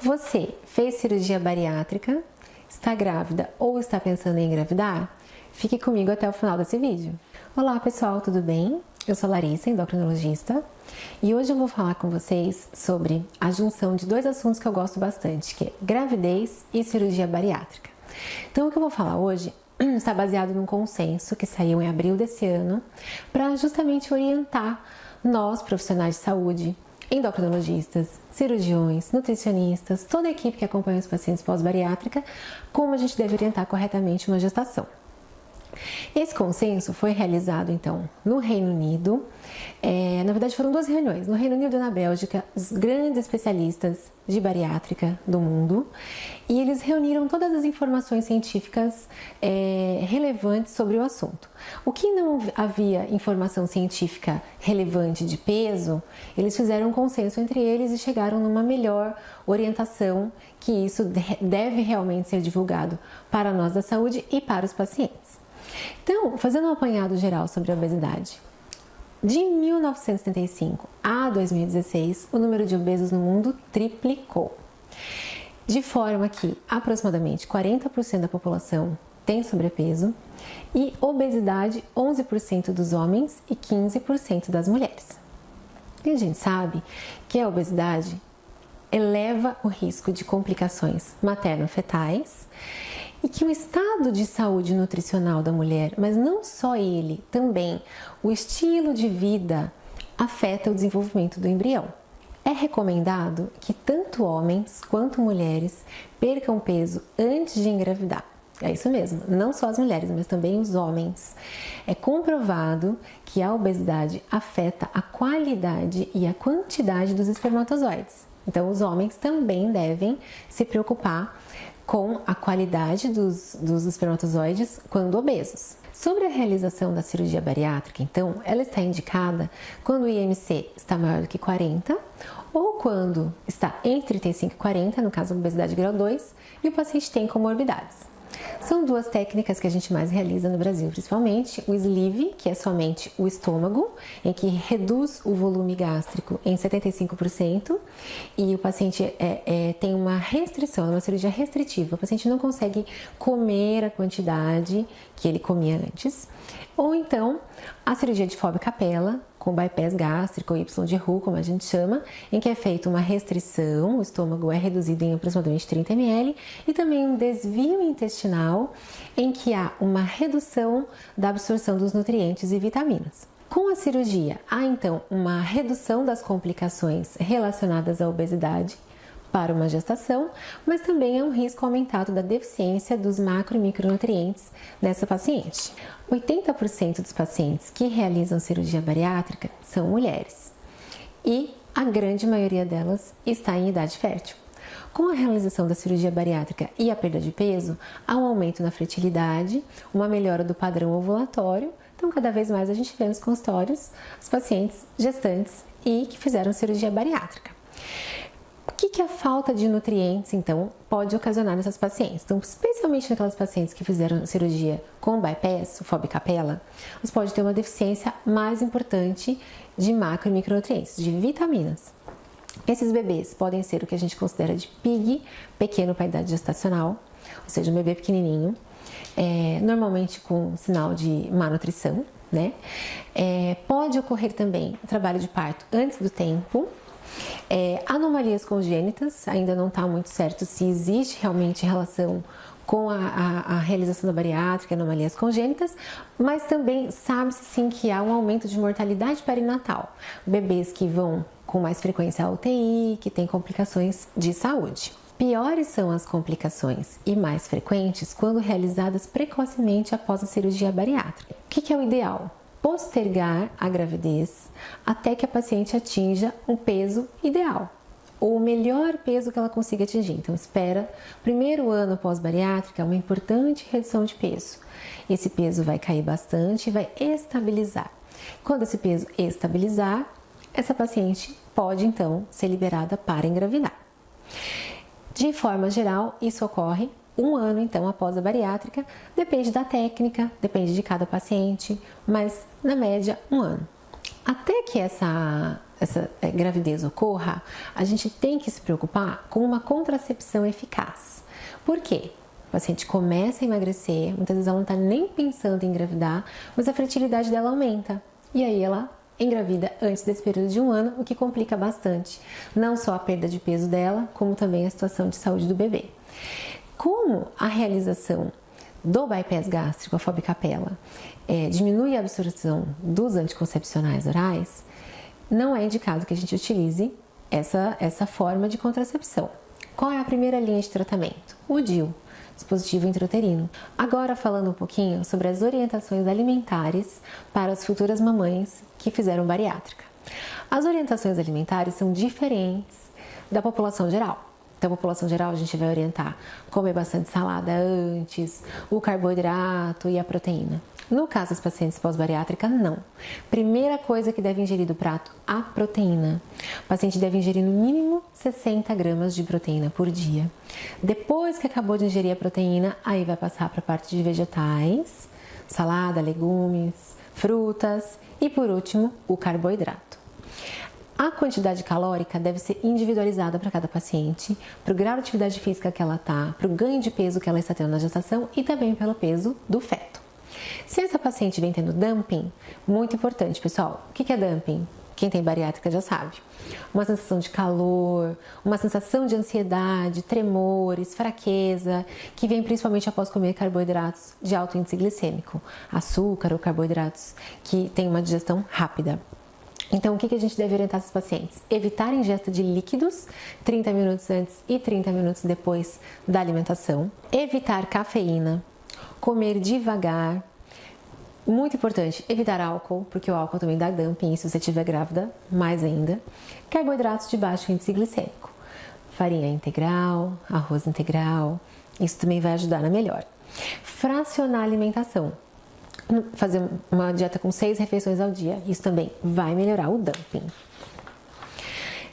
Você fez cirurgia bariátrica, está grávida ou está pensando em engravidar? Fique comigo até o final desse vídeo. Olá pessoal, tudo bem? Eu sou Larissa, endocrinologista, e hoje eu vou falar com vocês sobre a junção de dois assuntos que eu gosto bastante, que é gravidez e cirurgia bariátrica. Então o que eu vou falar hoje está baseado num consenso que saiu em abril desse ano para justamente orientar nós, profissionais de saúde, endocrinologistas, cirurgiões, nutricionistas, toda a equipe que acompanha os pacientes pós-bariátrica, como a gente deve orientar corretamente uma gestação. Esse consenso foi realizado, então, no Reino Unido. Na verdade, foram duas reuniões. No Reino Unido e na Bélgica, os grandes especialistas de bariátrica do mundo. E eles reuniram todas as informações científicas relevantes sobre o assunto. O que não havia informação científica relevante de peso, eles fizeram um consenso entre eles e chegaram numa melhor orientação, que isso deve realmente ser divulgado para nós da saúde e para os pacientes. Então, fazendo um apanhado geral sobre a obesidade, de 1975 a 2016, o número de obesos no mundo triplicou, de forma que aproximadamente 40% da população tem sobrepeso e obesidade 11% dos homens e 15% das mulheres. E a gente sabe que a obesidade eleva o risco de complicações materno-fetais e que o estado de saúde nutricional da mulher, mas não só ele, também o estilo de vida afeta o desenvolvimento do embrião. É recomendado que tanto homens quanto mulheres percam peso antes de engravidar. É isso mesmo, não só as mulheres, mas também os homens. É comprovado que a obesidade afeta a qualidade e a quantidade dos espermatozoides. Então, os homens também devem se preocupar com a qualidade dos espermatozoides quando obesos. Sobre a realização da cirurgia bariátrica, então, ela está indicada quando o IMC está maior do que 40 ou quando está entre 35 e 40, no caso da obesidade grau 2, e o paciente tem comorbidades. São duas técnicas que a gente mais realiza no Brasil, principalmente o sleeve, que é somente o estômago, em que reduz o volume gástrico em 75% e o paciente tem uma restrição, uma cirurgia restritiva. O paciente não consegue comer a quantidade que ele comia antes. Ou então a cirurgia de Foley-Capella, com bypass gástrico, ou Y de Roux, como a gente chama, em que é feita uma restrição, o estômago é reduzido em aproximadamente 30 ml, e também um desvio intestinal, em que há uma redução da absorção dos nutrientes e vitaminas. Com a cirurgia, há então uma redução das complicações relacionadas à obesidade para uma gestação, mas também há um risco aumentado da deficiência dos macro e micronutrientes nessa paciente. 80% dos pacientes que realizam cirurgia bariátrica são mulheres e a grande maioria delas está em idade fértil. Com a realização da cirurgia bariátrica e a perda de peso, há um aumento na fertilidade, uma melhora do padrão ovulatório. Então, cada vez mais a gente vê nos consultórios os pacientes gestantes e que fizeram cirurgia bariátrica. O que a falta de nutrientes, então, pode ocasionar nessas pacientes? Então, especialmente naquelas pacientes que fizeram cirurgia com bypass, o Foley-Capella, elas podem ter uma deficiência mais importante de macro e micronutrientes, de vitaminas. Esses bebês podem ser o que a gente considera de PIG, pequeno para a idade gestacional, ou seja, um bebê pequenininho, normalmente com sinal de má nutrição, né? Pode ocorrer também trabalho de parto antes do tempo. Anomalias congênitas, ainda não está muito certo se existe realmente relação com a realização da bariátrica, anomalias congênitas, mas também sabe-se sim que há um aumento de mortalidade perinatal. Bebês que vão com mais frequência à UTI, que têm complicações de saúde. Piores são as complicações e mais frequentes quando realizadas precocemente após a cirurgia bariátrica. O que é o ideal? Postergar a gravidez até que a paciente atinja um peso ideal, ou o melhor peso que ela consiga atingir. Então, espera, primeiro ano pós-bariátrica, uma importante redução de peso. Esse peso vai cair bastante e vai estabilizar. Quando esse peso estabilizar, essa paciente pode, então, ser liberada para engravidar. De forma geral, isso ocorre um ano, então, após a bariátrica. Depende da técnica, depende de cada paciente, mas, na média, um ano. Até que essa gravidez ocorra, a gente tem que se preocupar com uma contracepção eficaz. Por quê? O paciente começa a emagrecer, muitas vezes ela não está nem pensando em engravidar, mas a fertilidade dela aumenta. E aí ela engravida antes desse período de 1 ano, o que complica bastante, não só a perda de peso dela, como também a situação de saúde do bebê. Como a realização do bypass gástrico, a Folbicapella, diminui a absorção dos anticoncepcionais orais, não é indicado que a gente utilize essa forma de contracepção. Qual é a primeira linha de tratamento? O DIU, dispositivo intrauterino. Agora falando um pouquinho sobre as orientações alimentares para as futuras mamães que fizeram bariátrica. As orientações alimentares são diferentes da população geral. Então, a população geral a gente vai orientar comer bastante salada antes, o carboidrato e a proteína. No caso das pacientes pós-bariátrica, não. Primeira coisa que deve ingerir do prato, a proteína. O paciente deve ingerir no mínimo 60 gramas de proteína por dia. Depois que acabou de ingerir a proteína, aí vai passar para a parte de vegetais, salada, legumes, frutas e, por último, o carboidrato. A quantidade calórica deve ser individualizada para cada paciente, para o grau de atividade física que ela está, para o ganho de peso que ela está tendo na gestação e também pelo peso do feto. Se essa paciente vem tendo dumping, muito importante, pessoal, o que é dumping? Quem tem bariátrica já sabe. Uma sensação de calor, uma sensação de ansiedade, tremores, fraqueza, que vem principalmente após comer carboidratos de alto índice glicêmico, açúcar ou carboidratos que têm uma digestão rápida. Então, o que a gente deve orientar esses pacientes? Evitar a ingesta de líquidos 30 minutos antes e 30 minutos depois da alimentação. Evitar cafeína. Comer devagar. Muito importante, evitar álcool, porque o álcool também dá dumping, e se você estiver grávida, mais ainda. Carboidratos de baixo índice glicêmico. Farinha integral, arroz integral, isso também vai ajudar na melhora. Fracionar a alimentação. Fazer uma dieta com 6 refeições ao dia, isso também vai melhorar o dumping.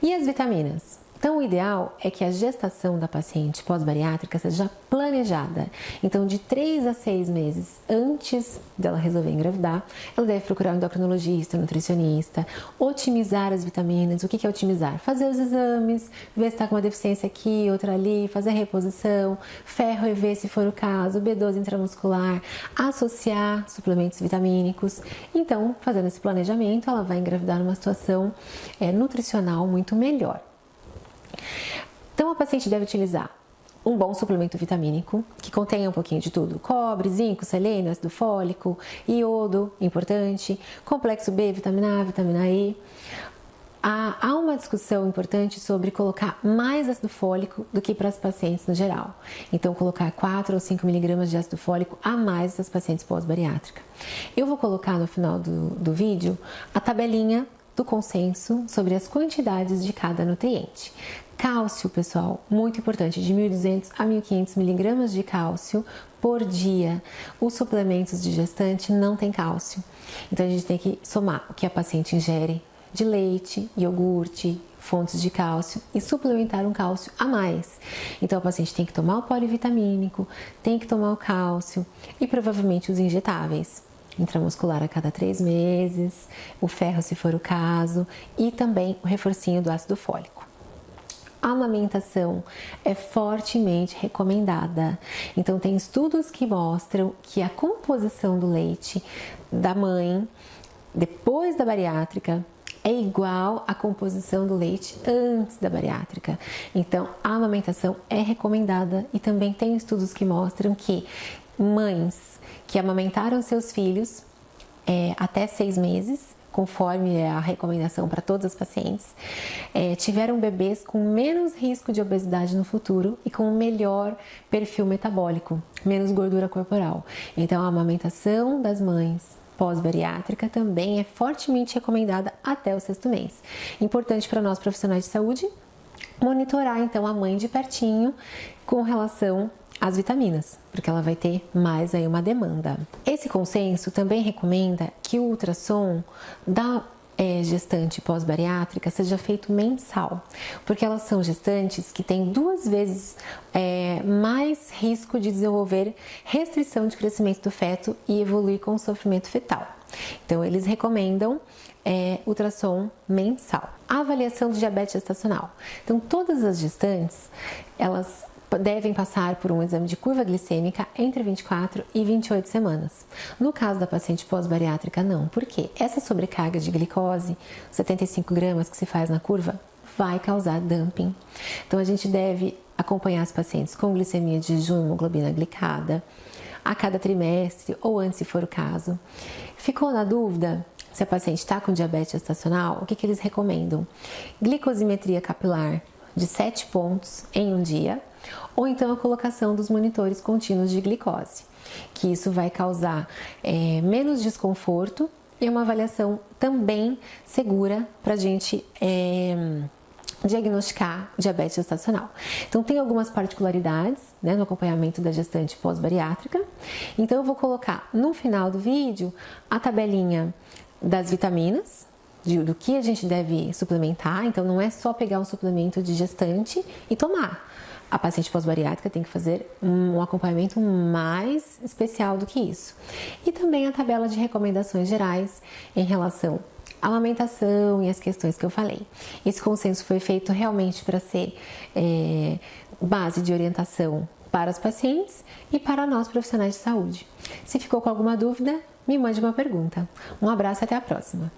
E as vitaminas? Então, o ideal é que a gestação da paciente pós-bariátrica seja planejada. Então, de 3 a 6 meses antes dela resolver engravidar, ela deve procurar um endocrinologista, um nutricionista, otimizar as vitaminas. O que é otimizar? Fazer os exames, ver se está com uma deficiência aqui, outra ali, fazer a reposição, ferro EV se for o caso, B12 intramuscular, associar suplementos vitamínicos. Então, fazendo esse planejamento, ela vai engravidar numa situação nutricional muito melhor. Então, a paciente deve utilizar um bom suplemento vitamínico, que contenha um pouquinho de tudo: cobre, zinco, selênio, ácido fólico, iodo, importante, complexo B, vitamina A, vitamina E. Há uma discussão importante sobre colocar mais ácido fólico do que para as pacientes no geral. Então, colocar 4 ou 5 miligramas de ácido fólico a mais das pacientes pós-bariátrica. Eu vou colocar no final do vídeo a tabelinha do consenso sobre as quantidades de cada nutriente. Cálcio, pessoal, muito importante, de 1.200 a 1.500 miligramas de cálcio por dia. Os suplementos de gestante não têm cálcio, então a gente tem que somar o que a paciente ingere de leite, iogurte, fontes de cálcio e suplementar um cálcio a mais. Então a paciente tem que tomar o polivitamínico, tem que tomar o cálcio e provavelmente os injetáveis. Intramuscular a cada 3 meses, o ferro se for o caso e também o reforcinho do ácido fólico. A amamentação é fortemente recomendada. Então, tem estudos que mostram que a composição do leite da mãe depois da bariátrica é igual à composição do leite antes da bariátrica. Então, a amamentação é recomendada e também tem estudos que mostram que mães que amamentaram seus filhos até 6 meses, conforme a recomendação para todas as pacientes, tiveram bebês com menos risco de obesidade no futuro e com um melhor perfil metabólico, menos gordura corporal. Então, a amamentação das mães pós-bariátrica também é fortemente recomendada até o 6º mês. Importante para nós profissionais de saúde monitorar então a mãe de pertinho com relação às vitaminas, porque ela vai ter mais aí uma demanda. Esse consenso também recomenda que o ultrassom da gestante pós-bariátrica seja feito mensal, porque elas são gestantes que têm 2 vezes mais risco de desenvolver restrição de crescimento do feto e evoluir com sofrimento fetal. Então, eles recomendam ultrassom mensal. A avaliação do diabetes gestacional. Então, todas as gestantes, elas devem passar por um exame de curva glicêmica entre 24 e 28 semanas. No caso da paciente pós-bariátrica, não. Por quê? Essa sobrecarga de glicose, 75 gramas que se faz na curva, vai causar dumping. Então, a gente deve acompanhar as pacientes com glicemia de jejum, hemoglobina glicada, a cada trimestre ou antes, se for o caso. Ficou na dúvida se a paciente está com diabetes gestacional? O que eles recomendam? Glicosimetria capilar de 7 pontos em um dia, ou então a colocação dos monitores contínuos de glicose, que isso vai causar menos desconforto e uma avaliação também segura para a gente diagnosticar diabetes gestacional. Então, tem algumas particularidades, né, no acompanhamento da gestante pós-bariátrica. Então, eu vou colocar no final do vídeo a tabelinha das vitaminas, do que a gente deve suplementar. Então, não é só pegar um suplemento de gestante e tomar. A paciente pós-bariátrica tem que fazer um acompanhamento mais especial do que isso. E também a tabela de recomendações gerais em relação à amamentação e as questões que eu falei. Esse consenso foi feito realmente para ser base de orientação para os pacientes e para nós profissionais de saúde. Se ficou com alguma dúvida, me mande uma pergunta. Um abraço e até a próxima!